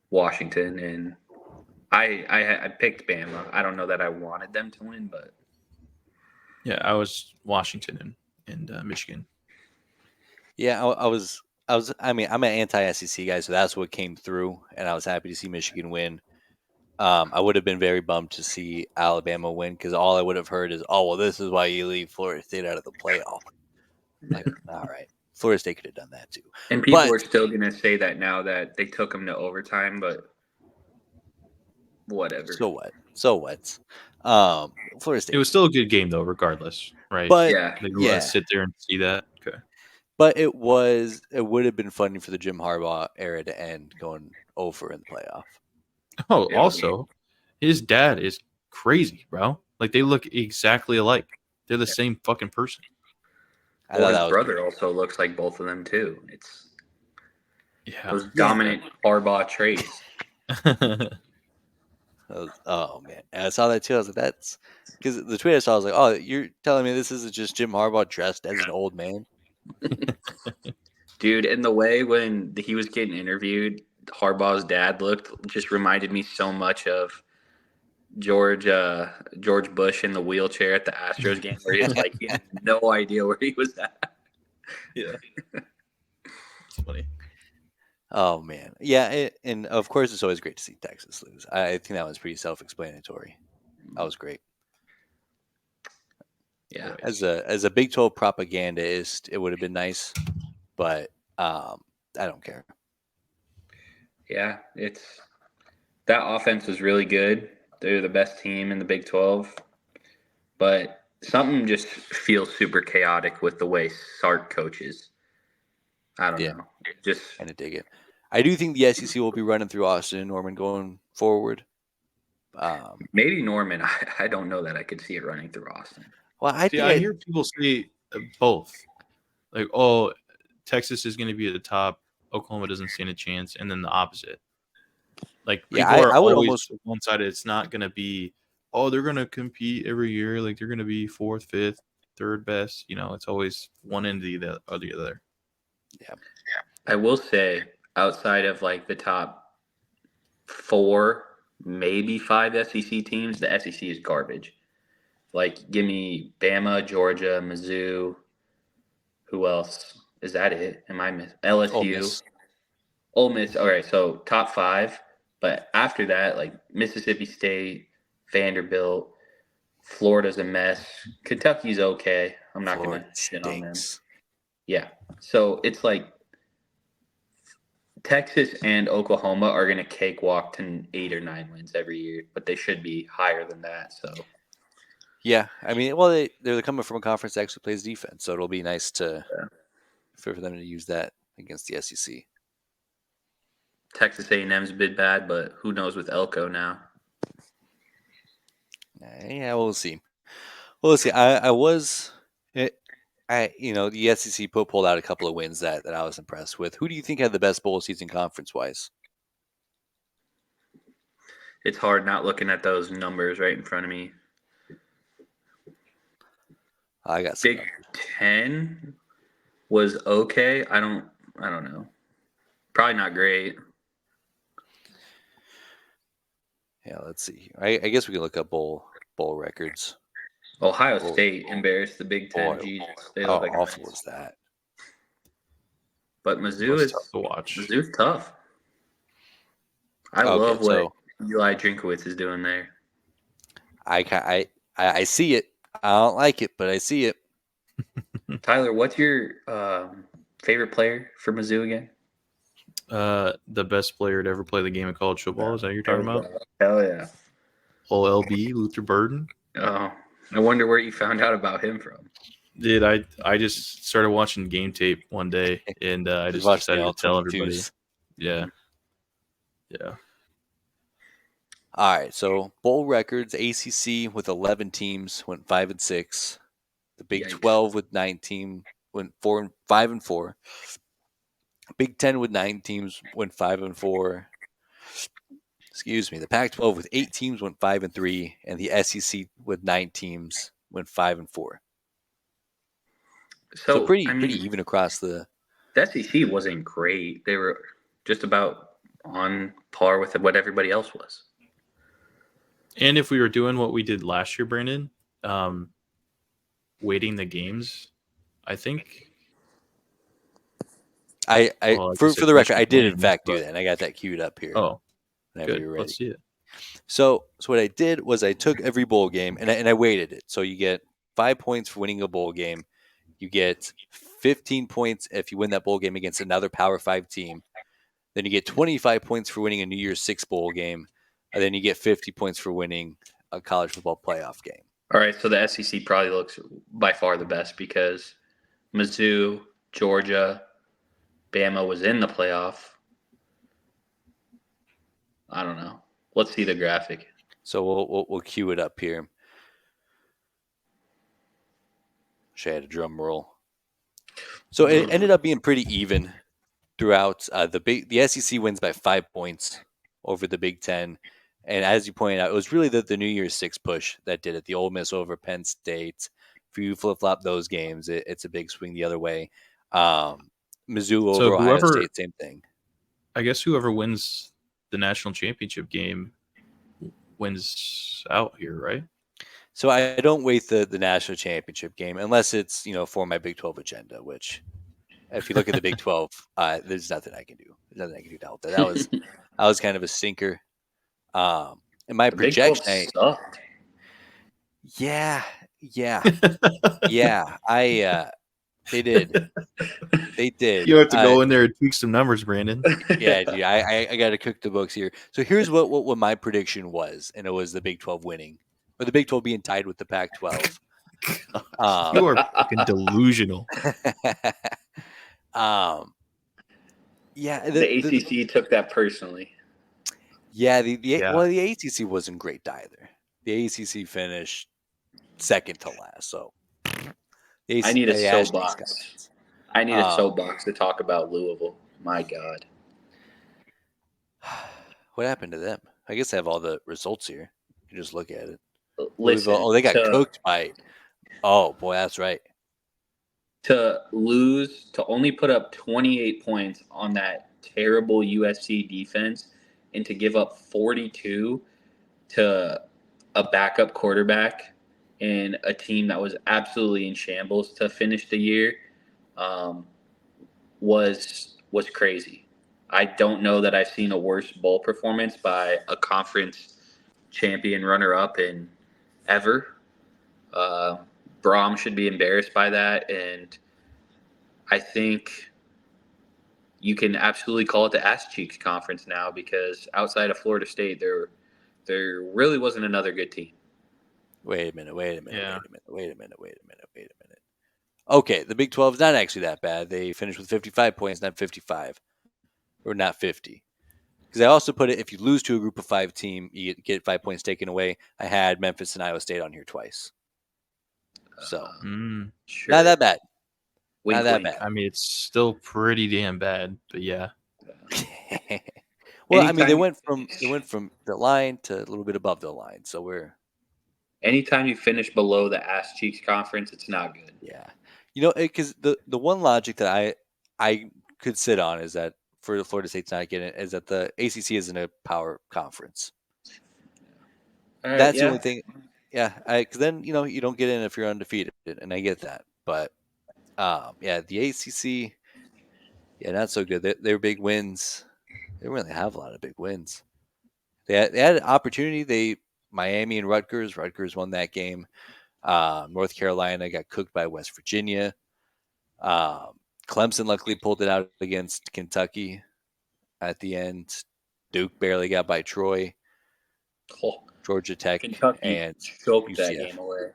[SPEAKER 3] Washington, and I picked Bama. I don't know that I wanted them to win, but
[SPEAKER 2] yeah, I was Washington and Michigan.
[SPEAKER 1] Yeah, I mean, I'm an anti-SEC guy, so that's what came through, and I was happy to see Michigan win. I would have been very bummed to see Alabama win because all I would have heard is, "Oh, well, this is why you leave Florida State out of the playoff." Like, all right, Florida State could have done that too.
[SPEAKER 3] And people are still going to say that now that they took them to overtime, but whatever.
[SPEAKER 1] So what? Florida State.
[SPEAKER 2] It was still a good game though, regardless, right?
[SPEAKER 1] But
[SPEAKER 2] you sit there and see that. Okay.
[SPEAKER 1] But it would have been funny for the Jim Harbaugh era to end going over in the playoff.
[SPEAKER 2] Oh, also, his dad is crazy, bro. Like they look exactly alike. They're the same fucking person.
[SPEAKER 3] His brother also looks like both of them too. It's those dominant Harbaugh traits.
[SPEAKER 1] Oh man, and I saw that too. I was like, "That's," because the tweet I saw, I was like, "Oh, you're telling me this isn't just Jim Harbaugh dressed as an old man?"
[SPEAKER 3] Dude, and the way when he was getting interviewed, Harbaugh's dad looked just reminded me so much of George Bush in the wheelchair at the Astros game, where he's like, he had no idea where he was at.
[SPEAKER 2] Yeah, it's funny.
[SPEAKER 1] Oh man, yeah, and of course it's always great to see Texas lose. I think that was pretty self-explanatory. That was great.
[SPEAKER 3] Yeah.
[SPEAKER 1] As a Big 12 propagandist, it would have been nice, but I don't care.
[SPEAKER 3] Yeah, that offense was really good. They're the best team in the Big 12, but something just feels super chaotic with the way Sark coaches. I don't
[SPEAKER 1] Yeah.
[SPEAKER 3] know. Just
[SPEAKER 1] Kind of dig it. I do think the SEC will be running through Austin and Norman going forward.
[SPEAKER 3] maybe Norman. I don't know that I could see it running through Austin.
[SPEAKER 1] Well, I
[SPEAKER 2] See,
[SPEAKER 1] think
[SPEAKER 2] I hear people say both. Like, oh, Texas is going to be at the top. Oklahoma doesn't stand a chance. And then the opposite. Like,
[SPEAKER 1] yeah,
[SPEAKER 2] people are
[SPEAKER 1] I would
[SPEAKER 2] always
[SPEAKER 1] almost
[SPEAKER 2] one-sided. It's not going to be, oh, they're going to compete every year. Like, they're going to be fourth, fifth, third best. It's always one end or the other.
[SPEAKER 1] yeah.
[SPEAKER 3] I will say, outside of like the top 4, maybe 5 SEC teams, the SEC is garbage. Like, give me Bama, Georgia, Mizzou. Who else? Is that it? Am I miss
[SPEAKER 1] Ole
[SPEAKER 3] LSU?
[SPEAKER 1] Miss.
[SPEAKER 3] Ole Miss. All right, so top 5. But after that, like Mississippi State, Vanderbilt, Florida's a mess. Kentucky's okay. I'm not
[SPEAKER 1] Florida
[SPEAKER 3] gonna shit on them.
[SPEAKER 1] stinks.
[SPEAKER 3] Yeah. So it's like Texas and Oklahoma are gonna cakewalk to 8 or 9 wins every year, but they should be higher than that. So
[SPEAKER 1] Yeah, I mean, well, they're coming from a conference that actually plays defense, so it'll be nice for them to use that against the SEC.
[SPEAKER 3] Texas A&M's a bit bad, but who knows with Elko now?
[SPEAKER 1] Yeah, we'll see. Well, let's see. The SEC pulled out a couple of wins that I was impressed with. Who do you think had the best bowl season conference wise?
[SPEAKER 3] It's hard not looking at those numbers right in front of me.
[SPEAKER 1] I got some.
[SPEAKER 3] Big Ten was okay. I don't know. Probably not great.
[SPEAKER 1] Yeah, let's see. I guess we can look up bowl records.
[SPEAKER 3] Ohio
[SPEAKER 1] Bowl-
[SPEAKER 3] State embarrassed the Big Ten.
[SPEAKER 1] Boy,
[SPEAKER 3] Jesus, they
[SPEAKER 1] how
[SPEAKER 3] look like a
[SPEAKER 1] awful
[SPEAKER 3] mess.
[SPEAKER 1] is that?
[SPEAKER 3] But
[SPEAKER 2] It
[SPEAKER 3] Mizzou
[SPEAKER 2] was
[SPEAKER 3] is
[SPEAKER 2] tough to watch.
[SPEAKER 3] Mizzou's tough. I
[SPEAKER 1] Okay,
[SPEAKER 3] love what
[SPEAKER 1] so
[SPEAKER 3] Eli Drinkowitz is doing there.
[SPEAKER 1] I see it. I don't like it, but I see it.
[SPEAKER 3] Tyler, what's your favorite player for Mizzou again?
[SPEAKER 2] The best player to ever play the game of college football. Is that what you're talking about?
[SPEAKER 3] Hell yeah.
[SPEAKER 2] OLB, Luther Burden.
[SPEAKER 3] Oh, I wonder where you found out about him from.
[SPEAKER 2] I just started watching game tape one day, and I just
[SPEAKER 1] Watch the
[SPEAKER 2] decided
[SPEAKER 1] all
[SPEAKER 2] to tell everybody.
[SPEAKER 1] 22s.
[SPEAKER 2] Yeah.
[SPEAKER 1] All right, so bowl records: ACC with 11 teams went 5-6. The Big
[SPEAKER 3] Yikes.
[SPEAKER 1] 12 with 9 teams went 5-4. Big 10 with 9 teams went 5-4. Excuse me. The Pac-12 with 8 teams went 5-3, and the SEC with 9 teams went 5-4. So pretty even across the.
[SPEAKER 3] The SEC wasn't great. They were just about on par with what everybody else was.
[SPEAKER 2] And if we were doing what we did last year, Brandon, weighting the games, I think.
[SPEAKER 1] For the record, I did in fact do that, and I got that queued up here.
[SPEAKER 2] Oh,
[SPEAKER 1] whenever
[SPEAKER 2] good.
[SPEAKER 1] you're ready.
[SPEAKER 2] Let's see it.
[SPEAKER 1] So what I did was I took every bowl game and I weighted it. So you get 5 points for winning a bowl game. You get 15 points if you win that bowl game against another Power 5 team. Then you get 25 points for winning a New Year's 6 bowl game. And then you get 50 points for winning a college football playoff game.
[SPEAKER 3] All right, so the SEC probably looks by far the best because Mizzou, Georgia, Bama was in the playoff. I don't know. Let's see the graphic.
[SPEAKER 1] So we'll cue it up here. Wish I had a drum roll. So it ended up being pretty even throughout. The SEC wins by 5 points over the Big Ten, and as you pointed out, it was really the New Year's 6 push that did it. The Ole Miss over Penn State. If you flip flop those games, it's a big swing the other way. Mizzou over Ohio State, same thing.
[SPEAKER 2] I guess whoever wins the national championship game wins out here, right?
[SPEAKER 1] So I don't weight the national championship game unless it's for my Big 12 agenda. Which, if you look at the Big 12, there's nothing I can do. There's nothing I can do to help that. That was kind of a stinker. And my
[SPEAKER 3] The
[SPEAKER 1] projection,
[SPEAKER 3] Big 12 sucked.
[SPEAKER 1] yeah, Yeah, yeah. They did. They did.
[SPEAKER 2] You have to go in there and tweak some numbers, Brandon.
[SPEAKER 1] Yeah, dude, I got to cook the books here. So here's what my prediction was, and it was the Big 12 winning, or the Big 12 being tied with the Pac-12.
[SPEAKER 2] You are fucking delusional.
[SPEAKER 1] Yeah,
[SPEAKER 3] The ACC took that personally.
[SPEAKER 1] yeah,
[SPEAKER 2] Yeah.
[SPEAKER 1] well, the ACC wasn't great either. The ACC finished second to last, so
[SPEAKER 3] I need a
[SPEAKER 1] the Ash takes
[SPEAKER 3] soapbox.
[SPEAKER 1] confidence.
[SPEAKER 3] I need a soapbox to talk about Louisville. My God.
[SPEAKER 1] What happened to them? I guess I have all the results here. You just look at it. Louisville.
[SPEAKER 3] Listen,
[SPEAKER 1] Oh, they got cooked by. Oh boy, that's right.
[SPEAKER 3] to only put up 28 points on that terrible USC defense and to give up 42 to a backup quarterback and a team that was absolutely in shambles to finish the year was crazy. I don't know that I've seen a worse bowl performance by a conference champion runner-up in ever. Brom should be embarrassed by that, and I think you can absolutely call it the ass cheeks conference now because outside of Florida State, there really wasn't another good team.
[SPEAKER 1] Wait a minute.
[SPEAKER 2] Yeah.
[SPEAKER 1] Wait a minute. Okay, the Big 12 is not actually that bad. They finished with 55 points, not 55, or not 50. Because I also put it, if you lose to a group of 5 team, you get 5 points taken away. I had Memphis and Iowa State on here twice. So,
[SPEAKER 3] Sure.
[SPEAKER 1] not that bad.
[SPEAKER 3] Wink,
[SPEAKER 1] Not that
[SPEAKER 3] wink.
[SPEAKER 1] bad.
[SPEAKER 2] I mean, it's still pretty damn bad, but yeah.
[SPEAKER 1] Well, I mean, they
[SPEAKER 3] Anytime-
[SPEAKER 1] went from the line to a little bit above the line. So we're
[SPEAKER 3] Anytime you finish below the ass cheeks conference, it's not good.
[SPEAKER 1] yeah. You know, because the one logic that I could sit on is that for the Florida State's not getting it is that the ACC isn't a power conference.
[SPEAKER 3] All right,
[SPEAKER 1] That's the
[SPEAKER 3] yeah.
[SPEAKER 1] only thing. Yeah, because then you don't get in if you're undefeated, and I get that. But yeah, the ACC, yeah, not so good. Their big wins, they don't really have a lot of big wins. They had an opportunity. Miami and Rutgers. Rutgers won that game. North Carolina got cooked by West Virginia. Clemson luckily pulled it out against Kentucky at the end. Duke barely got by Troy.
[SPEAKER 3] Oh,
[SPEAKER 1] Georgia Tech
[SPEAKER 3] Kentucky
[SPEAKER 1] and
[SPEAKER 3] choked that
[SPEAKER 1] UCF.
[SPEAKER 3] game away.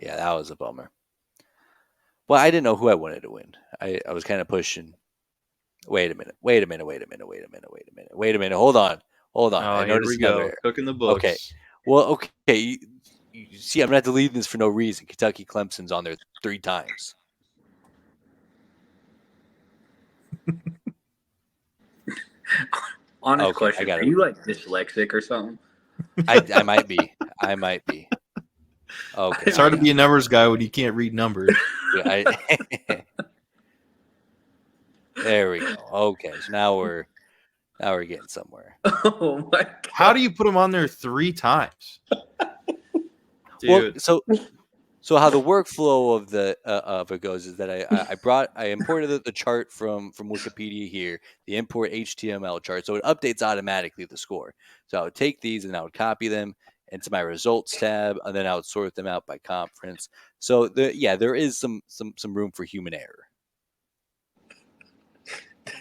[SPEAKER 1] Yeah, that was a bummer. Well, I didn't know who I wanted to win. I was kind of pushing. Wait a minute. Hold on.
[SPEAKER 2] Oh,
[SPEAKER 1] I
[SPEAKER 2] here
[SPEAKER 1] noticed
[SPEAKER 2] we
[SPEAKER 1] another
[SPEAKER 2] go.
[SPEAKER 1] error.
[SPEAKER 2] Cooking the books.
[SPEAKER 1] Okay. Well, okay. You see, I'm not deleting this for no reason. Kentucky Clemson's on there 3 times.
[SPEAKER 3] Honest
[SPEAKER 1] Okay, I
[SPEAKER 3] question:
[SPEAKER 1] got
[SPEAKER 3] are
[SPEAKER 1] it.
[SPEAKER 3] you like dyslexic or something?
[SPEAKER 1] I might be. Okay.
[SPEAKER 2] It's hard to be a numbers guy when you can't read numbers.
[SPEAKER 1] There we go. Okay, so now we're getting somewhere.
[SPEAKER 3] Oh my God.
[SPEAKER 2] How do you put them on there 3 times?
[SPEAKER 1] Well,
[SPEAKER 2] Dude.
[SPEAKER 1] so how the workflow of it goes is that I imported the chart from Wikipedia here, the import HTML chart, so it updates automatically the score. So I would take these and I would copy them into my results tab, and then I would sort them out by conference. So there is some room for human error.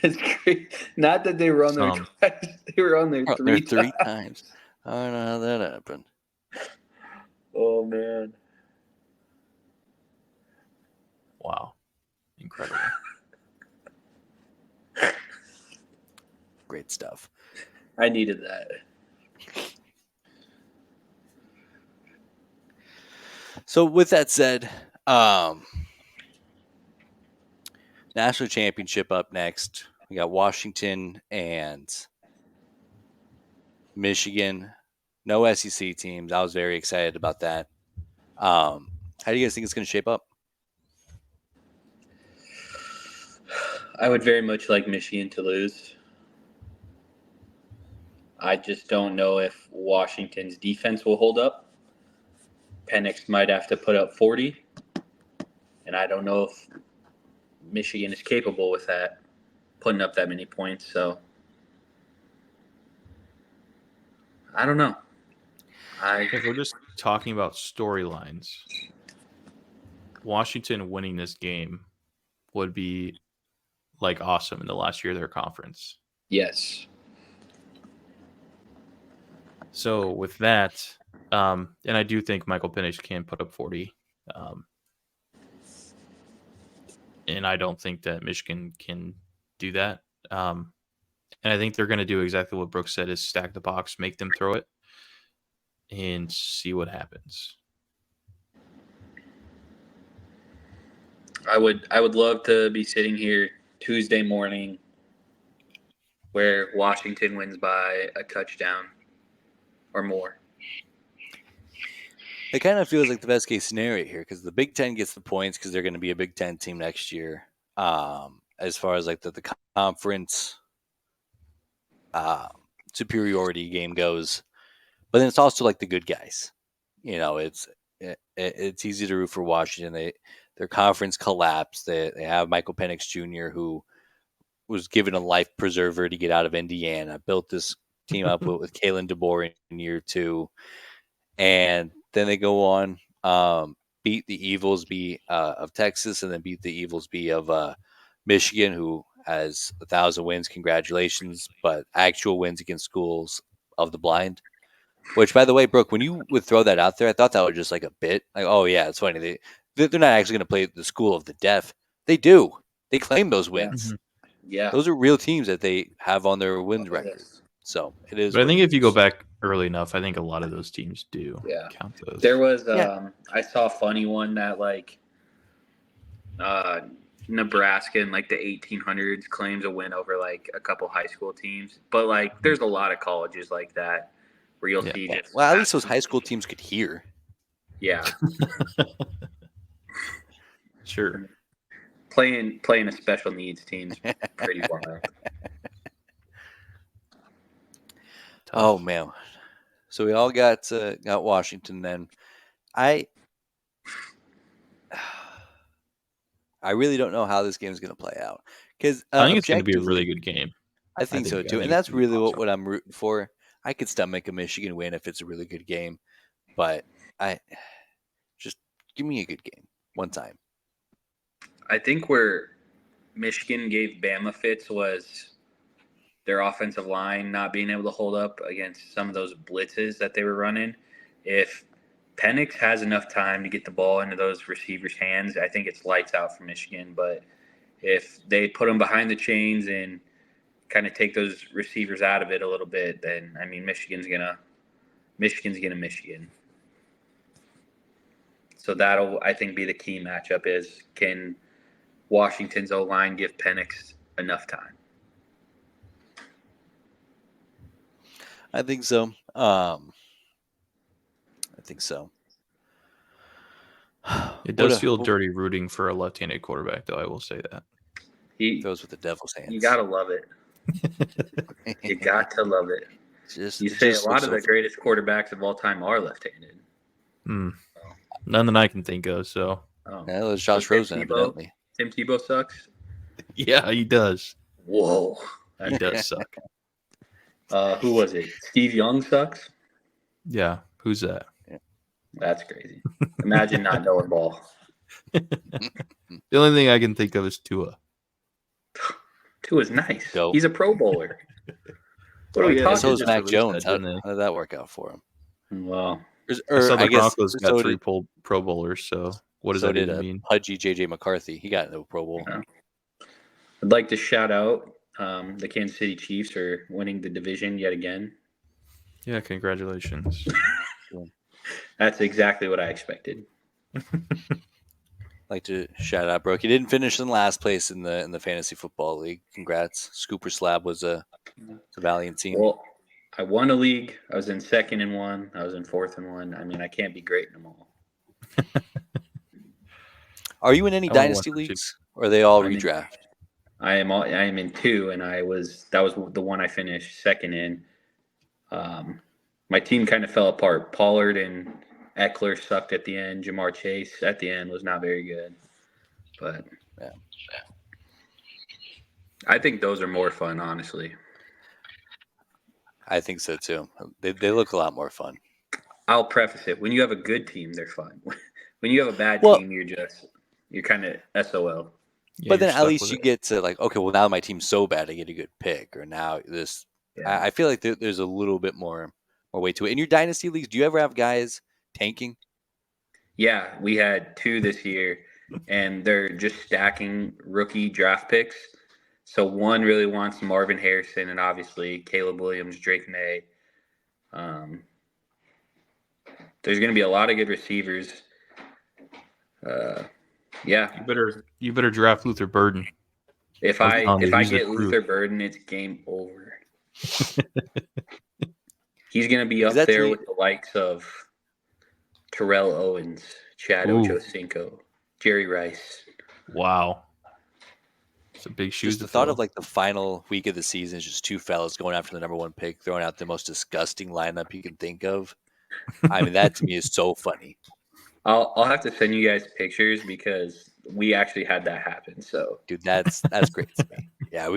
[SPEAKER 3] That's great. Not that they were on there
[SPEAKER 2] Some.
[SPEAKER 3] twice; they were on there
[SPEAKER 1] Oh,
[SPEAKER 3] three
[SPEAKER 1] there 3
[SPEAKER 3] times.
[SPEAKER 1] times. I don't know how that happened.
[SPEAKER 3] Oh man.
[SPEAKER 2] Wow. Incredible.
[SPEAKER 1] Great stuff.
[SPEAKER 3] I needed that.
[SPEAKER 1] So with that said, national championship up next. We got Washington and Michigan. No SEC teams. I was very excited about that. How do you guys think it's going to shape up?
[SPEAKER 3] I would very much like Michigan to lose. I just don't know if Washington's defense will hold up. Penix might have to put up 40, and I don't know if Michigan is capable with that, putting up that many points. So I don't know.
[SPEAKER 2] If we're just talking about storylines, Washington winning this game would be like awesome in the last year of their conference.
[SPEAKER 3] Yes.
[SPEAKER 2] So with that, and I do think Michael Penix can put up 40. And I don't think that Michigan can do that. And I think they're going to do exactly what Brooks said: is stack the box, make them throw it, and see what happens.
[SPEAKER 3] I would love to be sitting here Tuesday morning where Washington wins by a touchdown or more.
[SPEAKER 1] It kind of feels like the best case scenario here because the Big Ten gets the points because they're going to be a Big Ten team next year. As far as like the conference superiority game goes, but then it's also like the good guys. You know, it's easy to root for Washington. Their conference collapsed. They have Michael Penix Jr., who was given a life preserver to get out of Indiana. Built this team up with Kalen DeBoer in year 2, and then they go on, beat the Evils B of Texas, and then beat the Evils B of Michigan, who has 1,000 wins. Congratulations, but actual wins against schools of the blind. Which, by the way, Brooke, when you would throw that out there, I thought that was just like a bit. Like, oh yeah, it's funny. They're not actually going to play the school of the deaf. They do. They claim those wins.
[SPEAKER 3] Yeah.
[SPEAKER 1] Those are real teams that they have on their win record.
[SPEAKER 3] Yes.
[SPEAKER 1] So it is.
[SPEAKER 2] But I think if you go back early enough, I think a lot of those teams do count those.
[SPEAKER 3] There was I saw a funny one that like Nebraska in like the 1800s claims a win over like a couple high school teams, but like there's a lot of colleges like that where you'll see just
[SPEAKER 1] well, at least those high school teams could hear.
[SPEAKER 3] Yeah.
[SPEAKER 2] Sure.
[SPEAKER 3] Playing a special needs team's pretty wild.
[SPEAKER 1] Oh man. So we all got Washington then. I really don't know how this game is going to play out because
[SPEAKER 2] I think it's going to be a really good game.
[SPEAKER 1] I think so too, and that's really what I'm rooting for. I could stomach a Michigan win if it's a really good game, but I just give me a good game one time.
[SPEAKER 3] I think where Michigan gave Bama fits was their offensive line not being able to hold up against some of those blitzes that they were running. If Penix has enough time to get the ball into those receivers' hands, I think it's lights out for Michigan. But if they put them behind the chains and kind of take those receivers out of it a little bit, then I mean Michigan's gonna Michigan. So that'll I think be the key matchup is can Washington's O-line give Penix enough time?
[SPEAKER 1] I think so. I think so.
[SPEAKER 2] It does feel dirty rooting for a left-handed quarterback, though. I will say that.
[SPEAKER 1] He throws with the devil's hands.
[SPEAKER 3] You gotta love it. You got to love it. A lot of the greatest quarterbacks of all time are left-handed.
[SPEAKER 2] None that I can think of. So
[SPEAKER 1] that was Josh Rosen, evidently.
[SPEAKER 3] Tim Tebow sucks.
[SPEAKER 2] Yeah, he does.
[SPEAKER 3] Whoa,
[SPEAKER 2] he does suck.
[SPEAKER 3] Who was it? Steve Young sucks.
[SPEAKER 2] Yeah, who's that?
[SPEAKER 3] Yeah. That's crazy. Imagine not knowing ball.
[SPEAKER 2] The only thing I can think of is Tua.
[SPEAKER 3] Tua's nice. Go. He's a Pro Bowler. What are we talking?
[SPEAKER 1] So is Mac Jones. How did that work out for him?
[SPEAKER 3] Well,
[SPEAKER 2] the Broncos got 3 Pro Bowlers. So what does that even mean?
[SPEAKER 1] Pudgy JJ McCarthy. He got no Pro Bowl.
[SPEAKER 3] Yeah. I'd like to shout out the Kansas City Chiefs for winning the division yet again.
[SPEAKER 2] Yeah, congratulations.
[SPEAKER 3] That's exactly what I expected.
[SPEAKER 1] Like to shout out Brooke. He didn't finish in last place in the fantasy football league. Congrats. Scooper Slab was a valiant team.
[SPEAKER 3] Well, I won a league. I was in second in one. I was in fourth in one. I mean, I can't be great in them all.
[SPEAKER 1] Are you in any dynasty leagues, or are they all redraft?
[SPEAKER 3] I am in 2, and that was the one I finished second in. My team kind of fell apart. Pollard and Eckler sucked at the end. Jamar Chase at the end was not very good. But
[SPEAKER 1] yeah.
[SPEAKER 3] I think those are more fun, honestly.
[SPEAKER 1] I think so too. They look a lot more fun.
[SPEAKER 3] I'll preface it. When you have a good team, they're fun. When you have a bad team, you're just you're kind of SOL.
[SPEAKER 2] Yeah,
[SPEAKER 1] But
[SPEAKER 2] you're
[SPEAKER 1] then at
[SPEAKER 2] stuck
[SPEAKER 1] least
[SPEAKER 2] with
[SPEAKER 1] you
[SPEAKER 2] it.
[SPEAKER 1] get to like, okay, well now my team's so bad, I get a good pick, or now this.
[SPEAKER 3] Yeah.
[SPEAKER 1] I feel like there's a little bit more weight to it. In your dynasty leagues, do you ever have guys tanking?
[SPEAKER 3] Yeah, we had 2 this year, and they're just stacking rookie draft picks. So one really wants Marvin Harrison, and obviously Caleb Williams, Drake May. Um, there's going to be a lot of good receivers. Yeah,
[SPEAKER 2] You better draft Luther Burden.
[SPEAKER 3] if
[SPEAKER 2] I was
[SPEAKER 3] I
[SPEAKER 2] telling you,
[SPEAKER 3] if I
[SPEAKER 2] he's the
[SPEAKER 3] get
[SPEAKER 2] truth.
[SPEAKER 3] Luther Burden, it's game over. He's going to be
[SPEAKER 1] Because
[SPEAKER 3] up
[SPEAKER 1] that to
[SPEAKER 3] there
[SPEAKER 1] me,
[SPEAKER 3] with the likes of Terrell Owens, Chad
[SPEAKER 2] Ooh.
[SPEAKER 3] Ochocinco, Jerry Rice.
[SPEAKER 2] Wow. It's a big shoes
[SPEAKER 1] just
[SPEAKER 2] to
[SPEAKER 1] the thought
[SPEAKER 2] fill.
[SPEAKER 1] of like the final week of the season is just two fellas going after the number one pick, throwing out the most disgusting lineup you can think of. I mean, that to me is so funny.
[SPEAKER 3] I'll have to send you guys pictures because we actually had that happen. So
[SPEAKER 1] Dude, that's great to me. Yeah,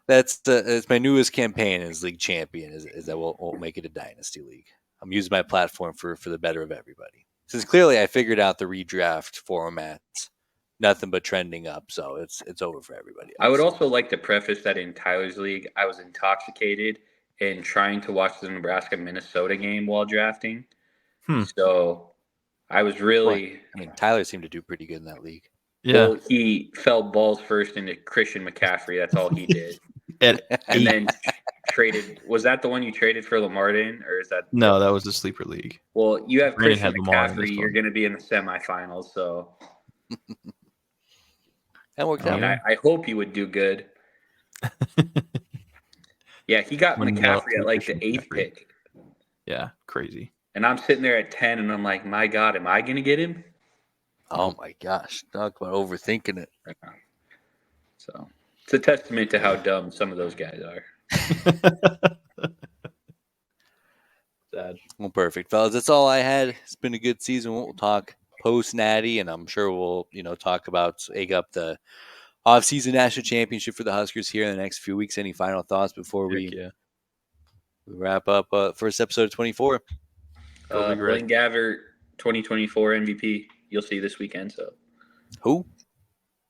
[SPEAKER 1] it's my newest campaign as league champion is that we'll make it a dynasty league. I'm using my platform for the better of everybody. Since clearly I figured out the redraft format, nothing but trending up, so it's over for everybody
[SPEAKER 3] I would
[SPEAKER 1] else.
[SPEAKER 3] also like to preface that in Tyler's league, I was intoxicated and trying to watch the Nebraska Minnesota game while drafting.
[SPEAKER 2] Hmm.
[SPEAKER 3] So I was
[SPEAKER 1] Boy,
[SPEAKER 3] really
[SPEAKER 1] I mean, Tyler seemed to do pretty good in that league.
[SPEAKER 2] Yeah.
[SPEAKER 3] well. He fell balls first into Christian McCaffrey. That's all he did,
[SPEAKER 2] At
[SPEAKER 3] and
[SPEAKER 2] 8.
[SPEAKER 3] then traded. Was that the one you traded for Lamardin, or is that
[SPEAKER 2] No, that was the sleeper league.
[SPEAKER 3] Well, you have
[SPEAKER 2] Brandon
[SPEAKER 3] Christian
[SPEAKER 2] had Lamar in this
[SPEAKER 3] McCaffrey. You're
[SPEAKER 2] one.
[SPEAKER 3] going to be in the semifinals, so
[SPEAKER 1] That worked
[SPEAKER 3] I
[SPEAKER 2] Oh,
[SPEAKER 1] out.
[SPEAKER 3] mean,
[SPEAKER 2] yeah.
[SPEAKER 3] I hope you would do good. Yeah, he got
[SPEAKER 2] When the
[SPEAKER 3] McCaffrey at like
[SPEAKER 2] Christian
[SPEAKER 3] the 8th
[SPEAKER 2] McCaffrey.
[SPEAKER 3] pick.
[SPEAKER 2] Yeah, crazy.
[SPEAKER 3] And I'm sitting there at 10, and I'm like, my God, am I going to get him?
[SPEAKER 1] Oh my gosh, talk about overthinking it.
[SPEAKER 3] So it's a testament to how dumb some of those guys are.
[SPEAKER 2] Sad.
[SPEAKER 1] Well, perfect, fellas. That's all I had. It's been a good season. We'll talk post Natty, and I'm sure we'll talk about egg up the off-season national championship for the Huskers here in the next few weeks. Any final thoughts before
[SPEAKER 2] Heck
[SPEAKER 1] we
[SPEAKER 2] yeah.
[SPEAKER 1] wrap up first episode of 24?
[SPEAKER 2] Go Big Red.
[SPEAKER 3] Blaine Gabbert, 2024 MVP. You'll see this weekend. So
[SPEAKER 1] Who?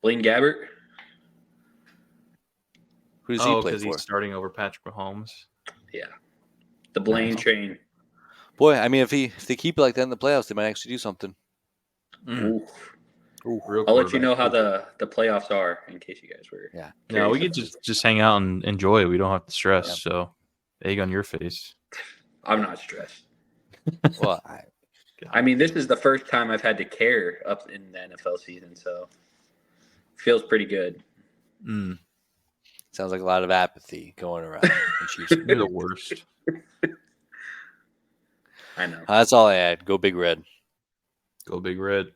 [SPEAKER 3] Blaine Gabbert.
[SPEAKER 1] Who does he play
[SPEAKER 2] because
[SPEAKER 1] for?
[SPEAKER 2] he's starting over Patrick Mahomes.
[SPEAKER 3] Yeah, the Blaine
[SPEAKER 2] Nice.
[SPEAKER 3] train.
[SPEAKER 1] Boy, I mean, if they keep it like that in the playoffs, they might actually do something.
[SPEAKER 3] Oof.
[SPEAKER 2] Real
[SPEAKER 3] I'll let you know
[SPEAKER 2] quarterback.
[SPEAKER 3] how the playoffs are in case you guys were.
[SPEAKER 1] Yeah.
[SPEAKER 2] No, we
[SPEAKER 3] curious
[SPEAKER 2] could
[SPEAKER 3] about
[SPEAKER 2] just hang out and enjoy it. We don't have to stress.
[SPEAKER 1] Yeah.
[SPEAKER 2] So, egg on your face.
[SPEAKER 3] I'm not stressed.
[SPEAKER 1] Well,
[SPEAKER 3] I mean, this is the first time I've had to care up in the NFL season, so feels pretty good.
[SPEAKER 1] sounds like a lot of apathy going around.
[SPEAKER 2] You're the worst.
[SPEAKER 3] I know.
[SPEAKER 1] That's all I had. Go Big Red.
[SPEAKER 2] Go Big Red.